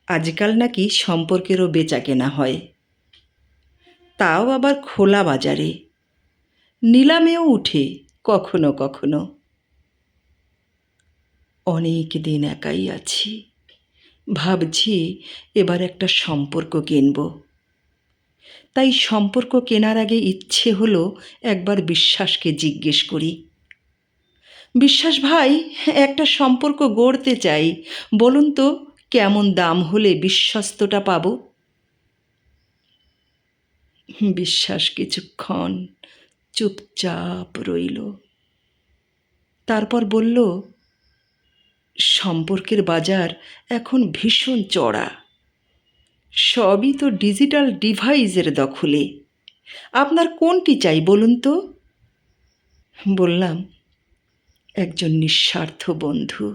আজকাল নাকি সম্পর্কেরও বেচাকেনা হয়, তাও আবার খোলা বাজারে, নিলামেও উঠে কখনো কখনো। অনেক দিন একাই আছি, ভাবছি এবার একটা সম্পর্ক কিনব। তাই সম্পর্ক কেনার আগে ইচ্ছে হলো একবার বিশ্বাসকে জিজ্ঞেস করি। বিশ্বাস ভাই, একটা সম্পর্ক গড়তে চাই, বলুন তো কেমন দাম হলে বিশ্বস্তটা পাবো? বিশ্বাস কিছুক্ষণ চুপচাপ রইল, তারপর বলল, সম্পর্কের বাজার এখন ভীষণ চড়া, সবই তো ডিজিটাল ডিভাইসের দখলে। আপনার কোনটি চাই বলুন তো? বললাম, একজন নিঃস্বার্থ বন্ধু।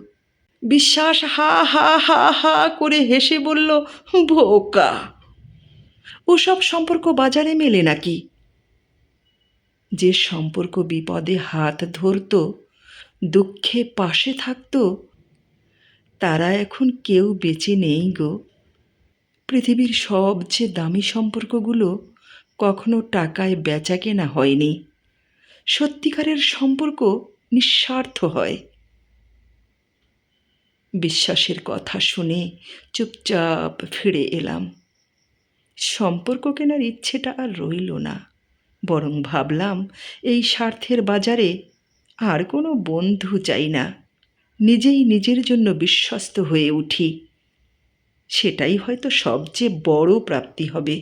বিশ্বাস হা হা হা হা করে হেসে বলল, বোকা, ওসব সম্পর্ক বাজারে মেলে নাকি? যে সম্পর্ক বিপদে হাত ধরত, দুঃখে পাশে থাকত, তারা এখন কেউ বেঁচে নেই গো। পৃথিবীর সবচেয়ে দামি সম্পর্কগুলো কখনো টাকায় বেচা কেনা হয়নি। সত্যিকারের সম্পর্ক নিঃস্বার্থ হয়। বিশ্বাসের কথা শুনে চুপচাপ ফিরে এলাম। সম্পর্ক কেনার ইচ্ছেটা আর রইল না, বরং ভাবলাম এই স্বার্থের বাজারে আর কোনো বন্ধু চাই না। নিজেই নিজের জন্য বিশ্বস্ত হয়ে উঠি, সেটাই হয়তো সবচেয়ে বড় প্রাপ্তি হবে।